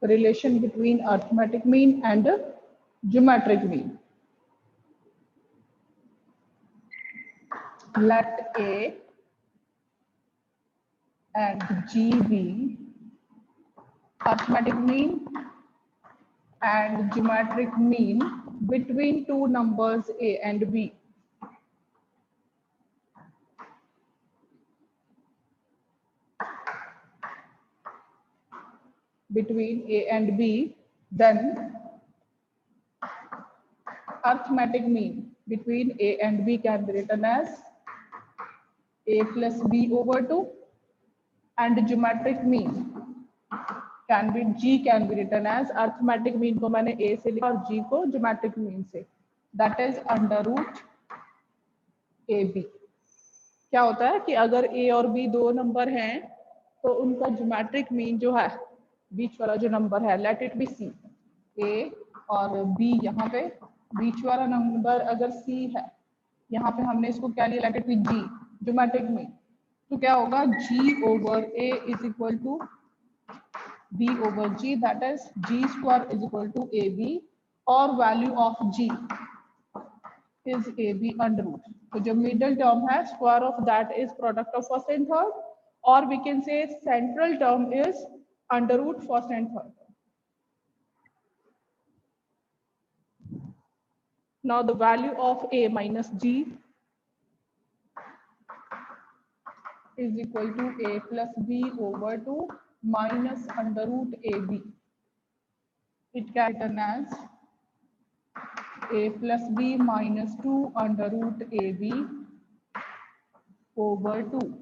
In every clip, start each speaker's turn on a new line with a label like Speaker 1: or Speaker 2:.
Speaker 1: relation between arithmetic mean and geometric mean. Let A and G be arithmetic mean and geometric mean between two numbers A and B. Between A and B, then arithmetic mean between A and B can be written as A plus B over 2, and geometric mean can be G can be written as arithmetic mean को मैंने A से लिखा और G को geometric mean से, that is under root AB. क्या होता है कि अगर A और B दो नंबर हैं तो उनका geometric mean जो है बीच वाला जो नंबर है, let it be C, A और B, यहाँ पे बीच वाला नंबर अगर C है, यहाँ पे हमने इसको क्या लिया, let it be G, geometric mean, तो क्या होगा G over A is equal to B over G, that is G square is equal to AB, और value of G is AB under root. तो जो middle term है, square of that is product of first and third, or we can say central term is under root first and third. Now the value of A minus G is equal to A plus B over 2 minus under root AB. It can be written as A plus B minus 2 under root AB over 2.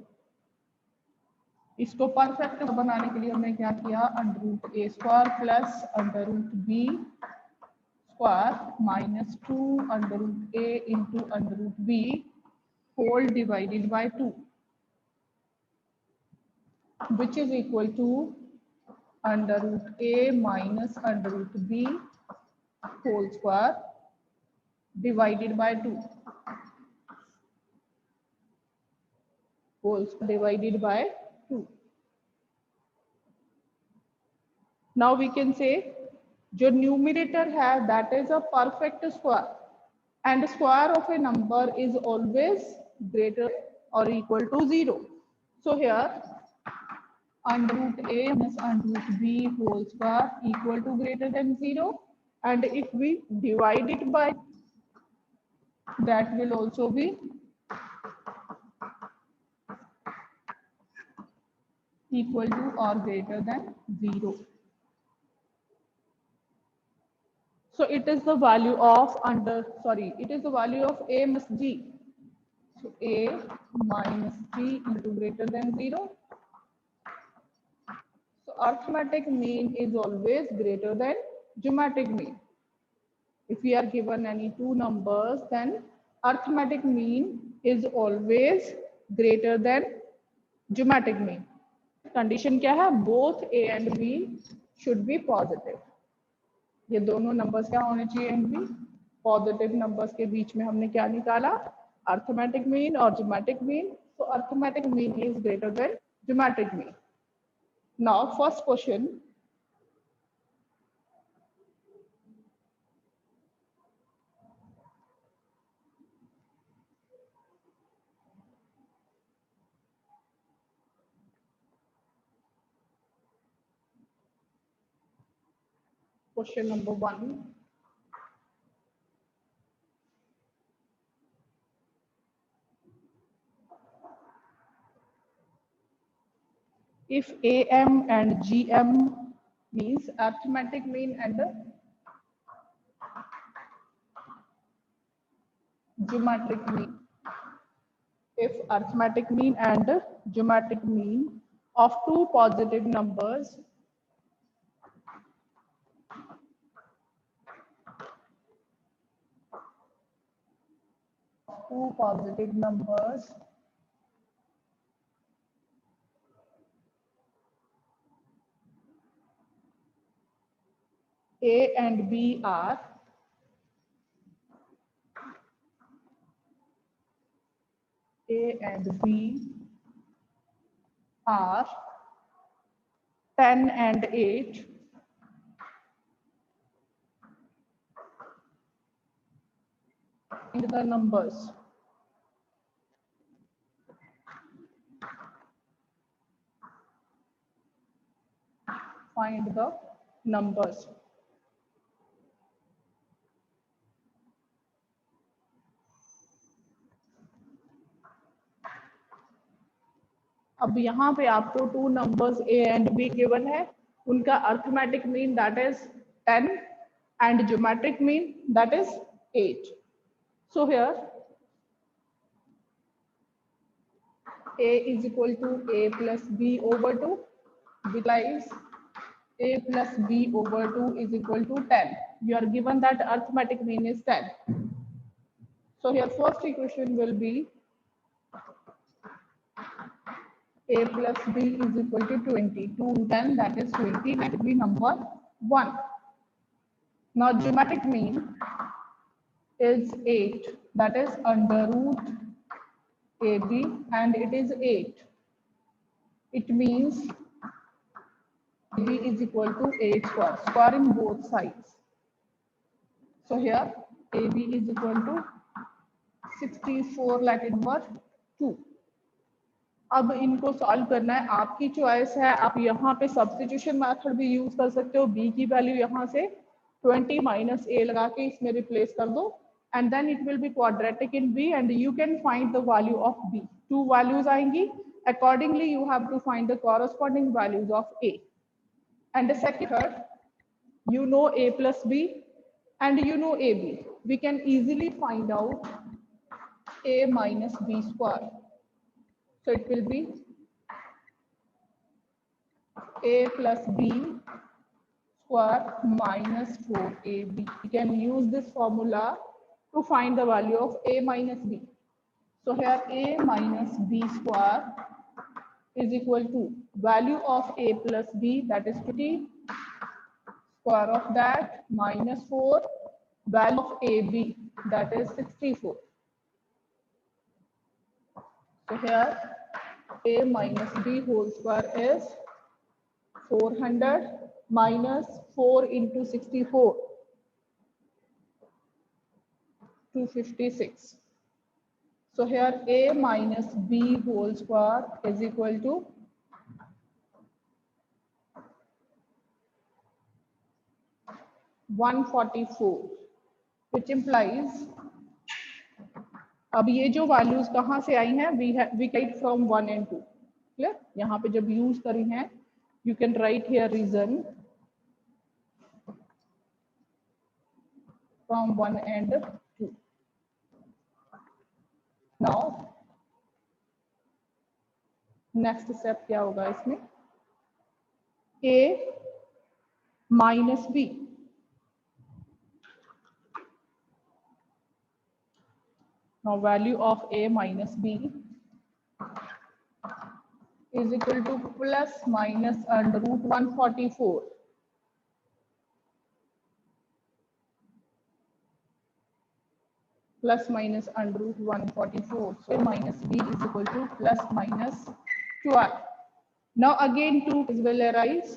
Speaker 1: इसको perfect बनाने के लिए हमने क्या किया, under root A square plus under root B square minus 2 under root A into under root B whole divided by 2, which is equal to under root a minus under root b whole square divided by 2, whole square divided by 2. Now we can say जो numerator है that is a perfect square and square of a number is always greater or equal to 0. So here under root a minus under root b whole square equal to greater than 0, and if we divide it by that will also be equal to or greater than 0. So it is the value of it is the value of A minus G. So A minus G into greater than 0. So arithmetic mean is always greater than geometric mean. If we are given any two numbers, then arithmetic mean is always greater than geometric mean. Condition क्या है? Both A and B should be positive. ये दोनों numbers क्या होने चाहिए, and B positive numbers के बीच में हमने क्या निकाला, अर्थमेटिक मीन और geometric mean. So arithmetic mean is greater than geometric mean. Now first question, question number 1. If AM and GM means arithmetic mean and geometric mean. If arithmetic mean and geometric mean of two positive numbers A and B are A and B are 10 and 8, in the numbers. Find the numbers. अब यहाँ पे आपको two numbers A and be given है, उनका arithmetic mean that is 10 and geometric mean that is 8. So here a is equal to a plus b over 2, which is a plus b over 2 is equal to 10. You are given that arithmetic mean is 10. So here first equation will be a plus b is equal to 20. 2 10, that is 20. That will be number 1. Now geometric mean is 8. That is under root ab and it is 8. It means ab is equal to 8 square. Square in both sides. So here ab is equal to 64 Latin number 2. अब इनको solve करना है, आपकी choice है. आप यहाँ पे substitution method भी यूज कर सकते हो. b की वैल्यू यहाँ से 20 माइनस a लगा के इसमें रिप्लेस कर दो and then it will be quadratic in b and you can find the value of b. Two values आएंगी. Accordingly you have to find the corresponding values of a. And the second, third, you know a plus b and you know ab. We can easily find out a minus b square. So it will be a plus b square minus 4ab. We can use this formula to find the value of a minus b. So here a minus b square is equal to value of a plus b, that is 20, square of that minus 4, value of ab, that is 64. So here a minus b whole square is 400 minus 4 into 64, 256. So here a minus b whole square is equal to 144, which implies, अब ये जो values कहाँ से आई हैं, we get from 1 and 2. Clear? यहाँ पे जब use करी हैं, you can write here reason from 1 and 2. Now next step क्या होगा इसमें? a minus b. Now value of a minus b is equal to plus minus under root 144. Plus minus under root 144. So a minus b is equal to plus minus 12. Now again 2 will arise.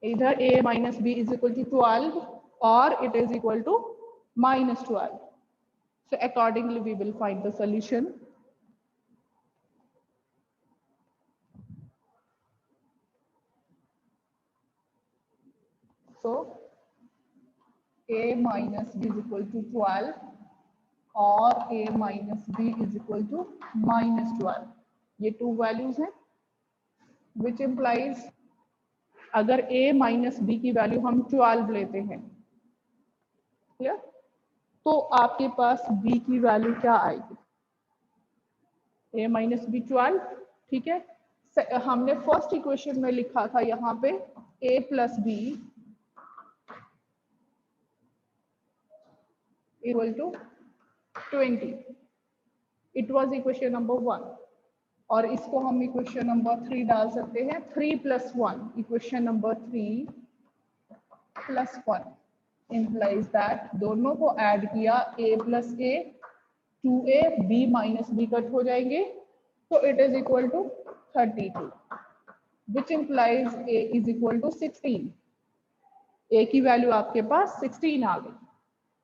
Speaker 1: Either a minus b is equal to 12 or it is equal to minus 12. So accordingly we will find the solution. So a minus b is equal to 12 or a minus b is equal to minus 12. ये two values हैं, which implies अगर a minus b की value हम 12 लेते हैं, clear, तो आपके पास b की वैल्यू क्या आएगी? a minus b 12. ठीक है, हमने फर्स्ट इक्वेशन में लिखा था यहाँ पे a plus b equal to 20. It was equation number 1. और इसको हम इक्वेशन नंबर 3 डाल सकते हैं. 3 plus 1, equation number 3 plus 1 implies that दोनों को ऐड किया, a plus a 2a, b minus b cut हो जाएंगे, तो it is equal to 32, which implies a is equal to 16. a की वैल्यू आपके पास 16 आ गई.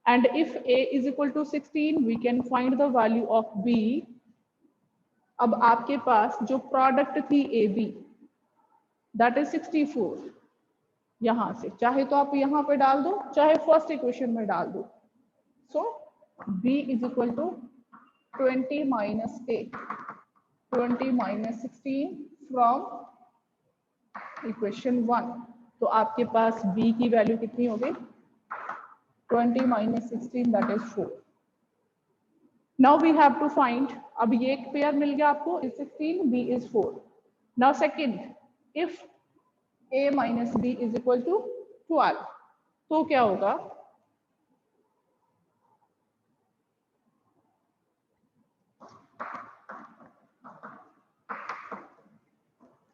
Speaker 1: and if a is equal to 16 we can find the value of b. अब आपके पास जो product थी ए बी दैट इज 64, यहां से चाहे तो आप यहां पे डाल दो चाहे फर्स्ट इक्वेशन में डाल दो. So b is equal to 20 minus A, 20 minus 16 from equation 1. तो आपके पास b की वैल्यू कितनी हो गई? 20 minus 16 that is 4. Now we have to find, अब ये एक पेयर मिल गया आपको, is 16, b is 4. Now second, if a minus b is equal to 12, तो क्या होगा?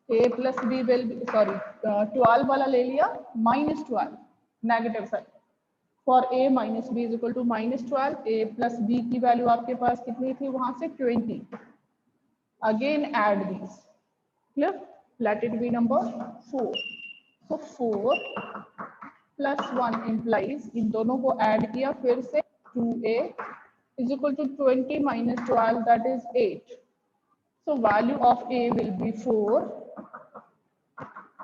Speaker 1: a plus b will be, sorry, 12 वाला ले लिया, minus 12, negative side. For a minus b is equal to minus 12, a plus b की value आपके पास कितनी थी वहां से? 20. Again add these. Clear? Let it be number 4. So 4 plus 1 implies, इन दोनों को add किया फिर से, 2a is equal to 20 minus 12 that is 8. So value of a will be 4,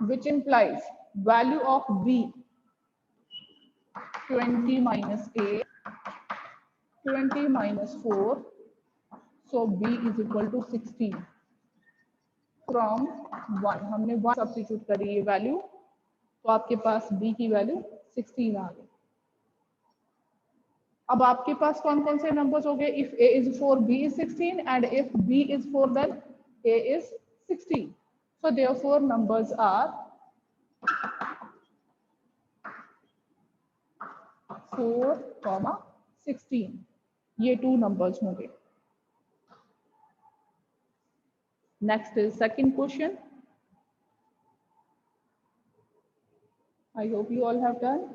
Speaker 1: which implies value of b 20 minus a, 20 minus 4, so b is equal to 16 from 1. हमने 1 substitute करी ये value, तो आपके पास b की value 16 आ गई. अब आपके पास कौन कौन से नंबर्स हो गए? If a is 4 b is 16 and if b is 4 then a is 16. So therefore numbers are 4, 16. ये 2 numbers होंगे. Next is second question. I hope you all have done.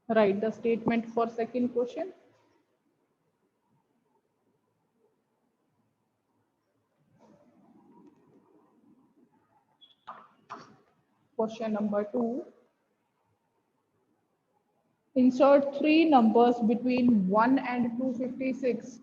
Speaker 1: Write the statement for second question. Question number 2. Insert 3 numbers between 1 and 256.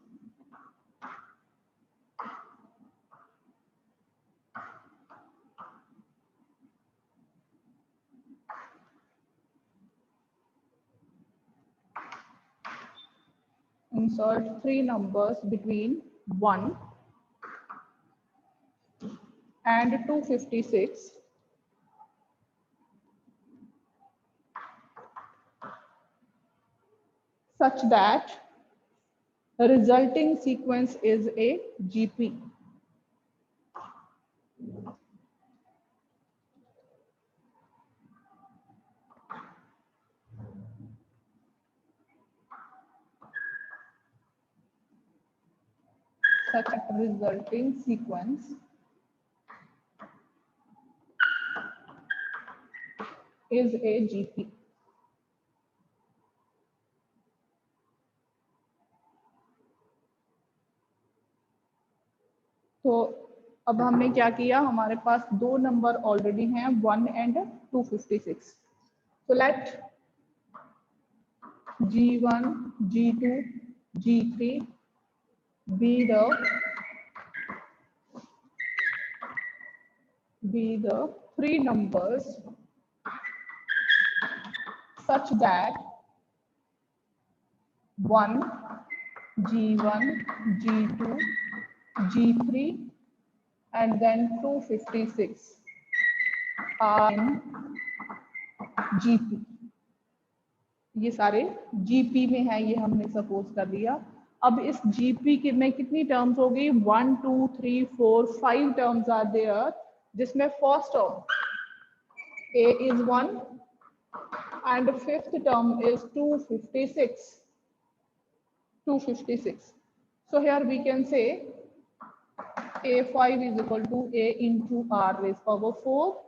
Speaker 1: Insert 3 numbers between 1 and 256 such that the resulting sequence is a GP. Such a resulting sequence is a GP. तो अब हमने क्या किया, हमारे पास 2 number already हैं 1 and 256. So let G1, G2, G3 be the 3 numbers such that 1, G1, G2, G3 and then 256 are in GP. ये सारे GP में है, ये हमने सपोज कर लिया. अब इस GP के में कितनी टर्म्स हो गई? 1, 2, 3, 4, 5 टर्म्स आर देयर, जिसमें first term A is 1 and fifth term is 256. 256. So here we can say A5 is equal to A into R raised power 4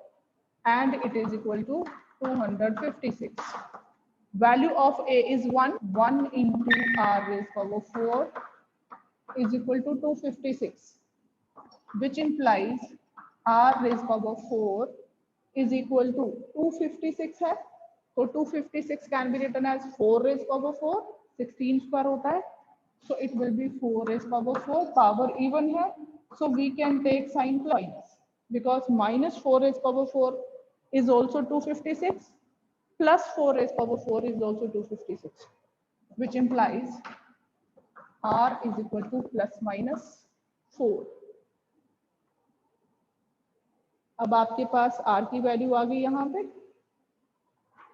Speaker 1: and it is equal to 256. Value of A is 1. 1 into R raised power 4 is equal to 256. which implies r raised power 4 is equal to 256 है, तो 256 can be written as 4 raised power 4, 16 square होता है, so it will be 4 raised power 4, power even है, so we can take sign twice because minus 4 raised power 4 is also 256 plus 4 raised power 4 is also 256, which implies r is equal to plus minus 4. अब आपके पास r की value आ गई यहाँ पे,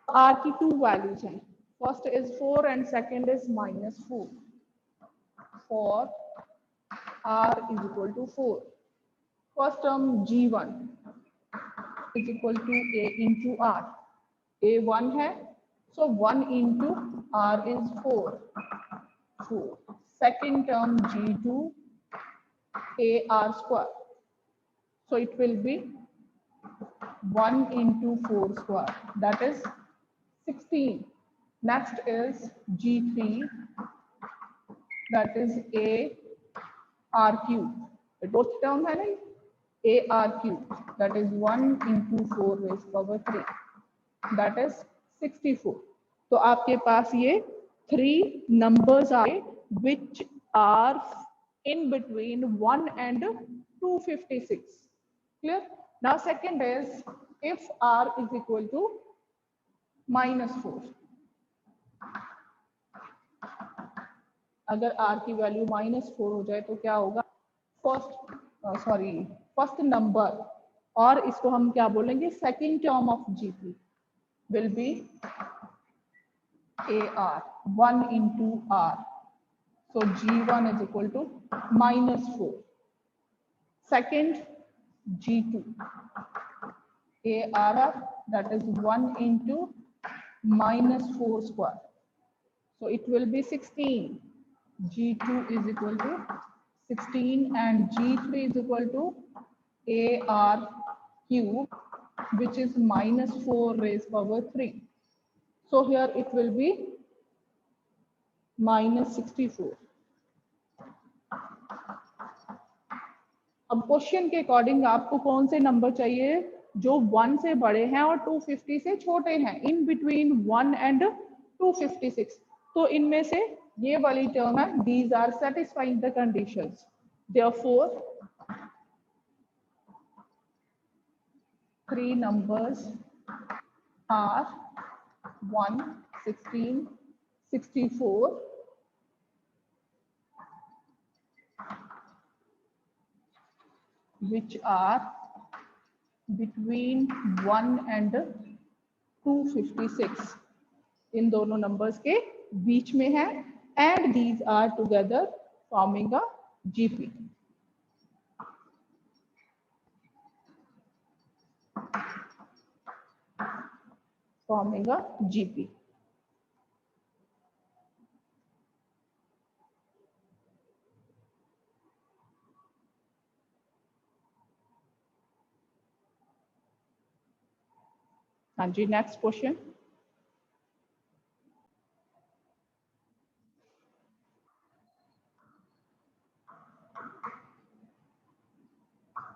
Speaker 1: r की 2 values हैं, first is 4 and second is -4 for r is equal to 4. First term g1 is equal to a into r. a 1 है, so 1 into r is 4. Second term g2 a r square, so it will be 1 into 4 square, that is 16. Next is g3, that is a r cube. The fourth term है नहीं, a r cube, that is 1 into 4 raised power 3, that is 64. तो आपके पास ये 3 numbers आए which are in between 1 and 256. Clear? Now second is if r is equal to -4. अगर r की value -4 हो जाए तो क्या होगा, फर्स्ट नंबर, और इसको हम क्या बोलेंगे, second term of GP will be AR 1 into R. So G1 is equal to -4. Second G2 AR, that is 1 into -4 square. So it will be 16. G2 is equal to 16 and G3 is equal to AR cube, which is -4 raised power 3. So here it will be -64. अब question के according आपको कौन से number चाहिए जो 1 से बड़े हैं और 250 से छोटे हैं, इन बिटवीन 1 एंड 256. तो इनमें से ये वाली टर्म है, these are satisfying the conditions. Therefore 3 numbers are 1, 16, 64, which are between 1 and 256. इन दोनों नंबर्स के बीच में है, and these are together forming a GP. Forming a GP. हाँ जी, next question.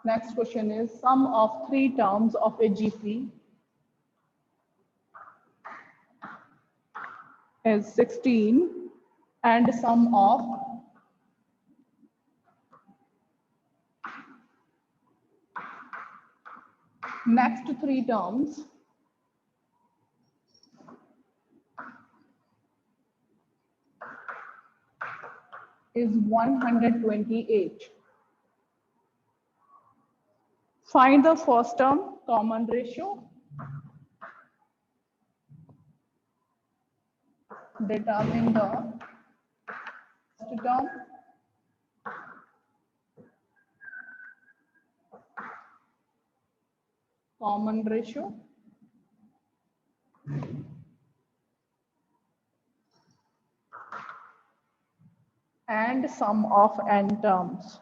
Speaker 1: Next question is sum of 3 terms of a GP is 16 and sum of next 3 terms is 128. Find the first term common ratio. Determine the first term common ratio and sum of n terms.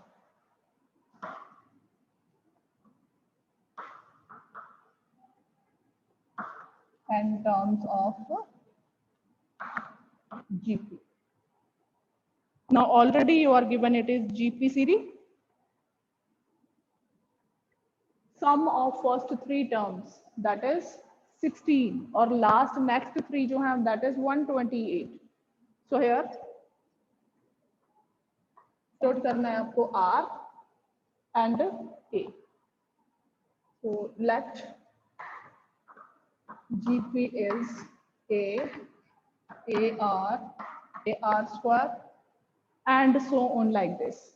Speaker 1: N terms of GP. Now already you are given it is GP series. sum of first three terms, that is 16, और last next three जो हैं that is 128. So here note करना है आपको R and A. So let GP is A, AR, AR square, and so on like this.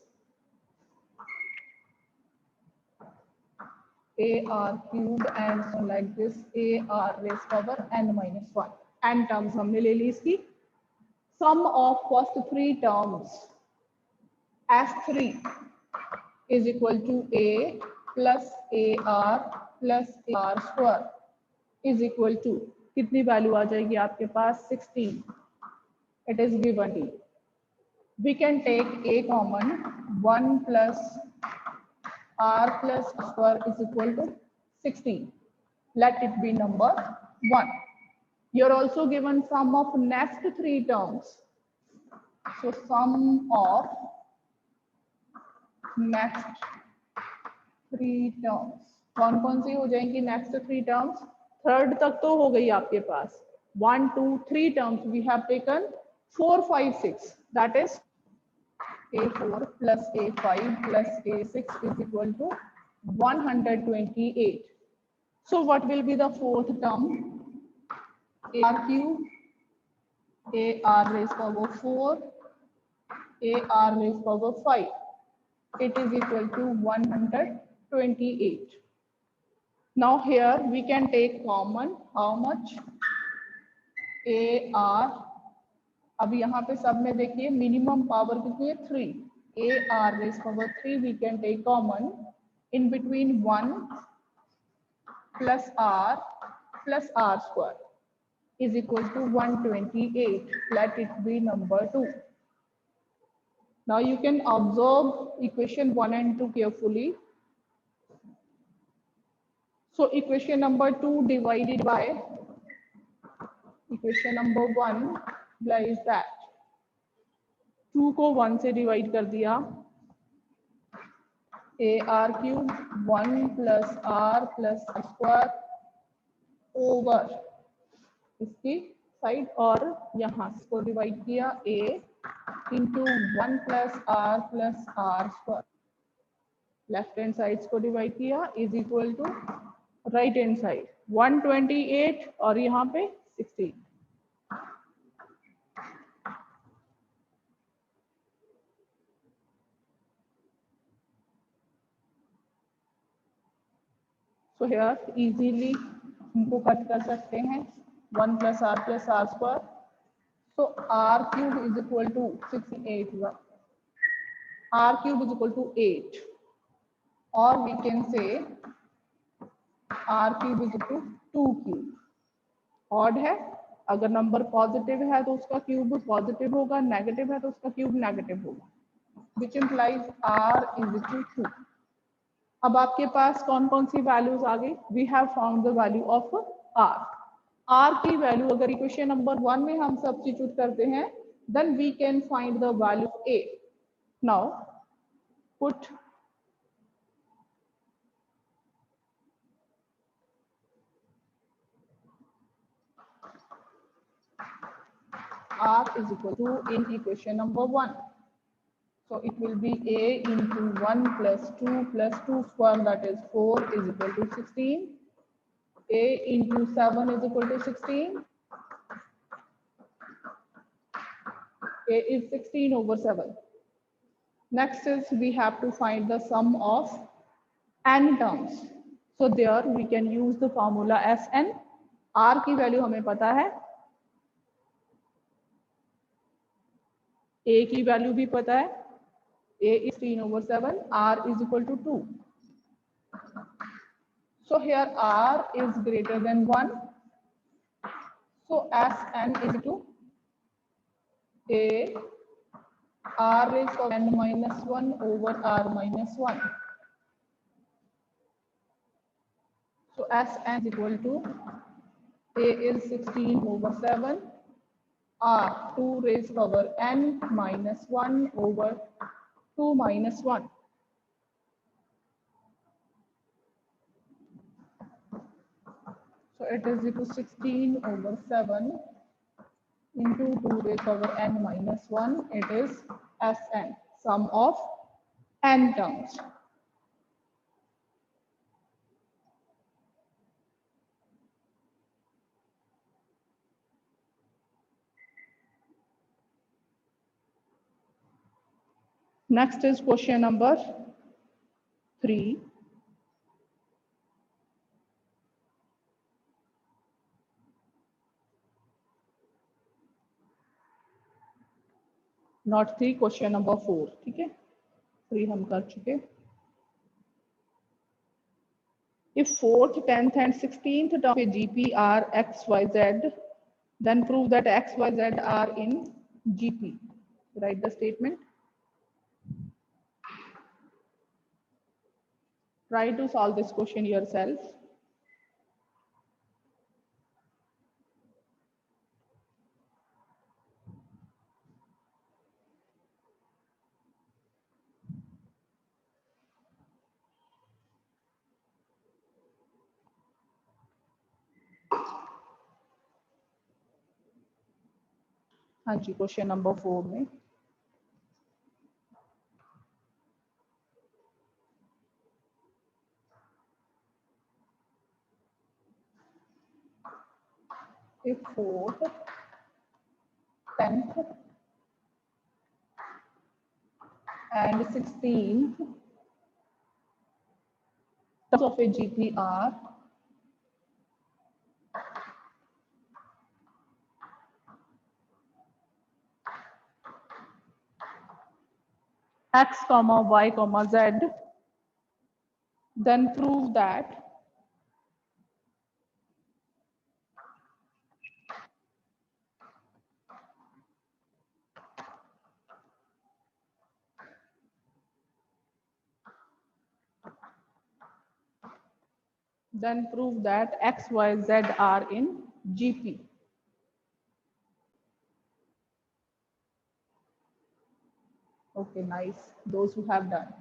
Speaker 1: AR cube and so like this, AR raised power n minus 1. n terms हमने ले ली इसकी. Sum of first three terms S3 is equal to A plus AR plus AR square is equal to कितनी value आ जाएगी आपके पास 16. It is given to you. We can take A common. 1 plus R plus square is equal to 16. Let it be number 1. You're also given sum of next three terms. So sum of next three terms. कौन कौन सी हो जाएंगी next three terms? Third तक तो हो गई आपके पास. 1, 2, 3 terms we have taken 4, 5, 6. That is A4 plus A5 plus A6 is equal to 128. So what will be the fourth term? AR cube, AR raised power 4, AR raised power 5. It is equal to 128. Now here we can take common. How much? AR. अब यहाँ पे सब में देखिए minimum power कितनी है 3. AR raised power 3 we can take common. In between 1 plus R square is equal to 128. Let it be number 2. Now you can observe equation 1 and 2 carefully. So equation number 2 divided by equation number 1 is that 2 को 1 से divide कर दिया. AR cube 1 plus R plus square over इसकी side और यहाँ इसको divide किया A into 1 plus R square. Left hand side को डिवाइड किया is equal to right hand side 128 और यहाँ पे 16. So here easily इनको कट कर सकते हैं 1 plus R square. So R cube is equal to 68. R cube is equal to 8. Or we can say R cube is equal to 2 cube. Odd है, अगर number positive है तो उसका cube positive होगा, नेगेटिव है तो उसका क्यूब नेगेटिव होगा. Which implies R is equal to 2. अब आपके पास कौन कौन सी वैल्यूज आ गई? We have found the value of R. R की वैल्यू अगर इक्वेशन नंबर 1 में हम सब्स्टिट्यूट करते हैं then we can find the value A. Now put R is equal to in equation number 1. So it will be A into 1 plus 2 square, that is 4 is equal to 16. A into 7 is equal to 16. A is 16 over 7. Next is we have to find the sum of n terms. So there we can use the formula Sn. R की value हमें पता है, A की value भी पता है. A is 16 over 7, R is equal to 2. So here R is greater than 1. So Sn is equal to A R raised to n minus 1 over R minus 1. So Sn is equal to A is 16 over 7, R 2 raised power n minus 1 over 2 minus 1. So it is equal to 16 over 7 into 2 raised power n minus 1. It is Sn, sum of n terms. Next is question number 3. Not 3, question number 4. ठीक है, 3 हम कर चुके. If 4th, 10th and 16th term of a GP are x, y, z, then prove that x, y, z are in GP. Write the statement. Try to solve this question yourself. हाँ जी, question number 4 में if 4th, 10th and 16th terms of a GP are x, y, z, then prove that x, y, z are in GP. Okay, nice. Those who have done.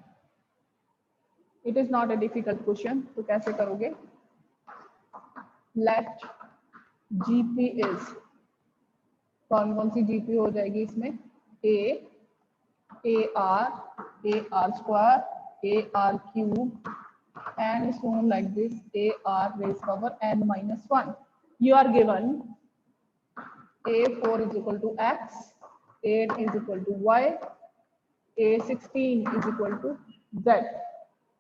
Speaker 1: It is not a difficult question. तो कैसे करोगे? Let GP is, कौन सी GP हो जाएगी इसमें? AR square, AR cube, and so on like this, AR raised power n minus 1. You are given A4 is equal to x, 8 is equal to y, A16 is equal to z.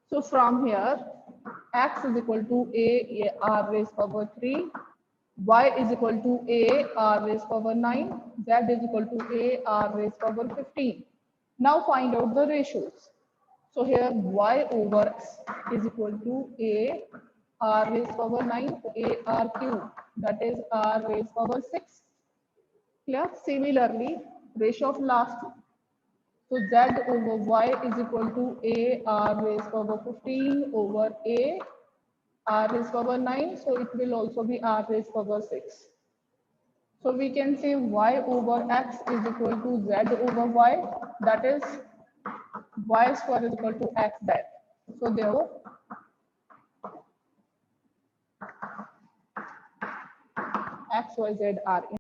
Speaker 1: So from here, x is equal to AR raised power 3, y is equal to AR raised power 9, z is equal to AR raised power 15. Now find out the ratios. So here y over x is equal to A r raised power 9 A r cube, that is r raised power 6. Clear? Similarly, ratio of last two. So z over y is equal to A r raised power 15 over A r raised power 9. So it will also be r raised power 6. So we can say y over x is equal to z over y, that is y square is equal to x that. So therefore, x, y, z are in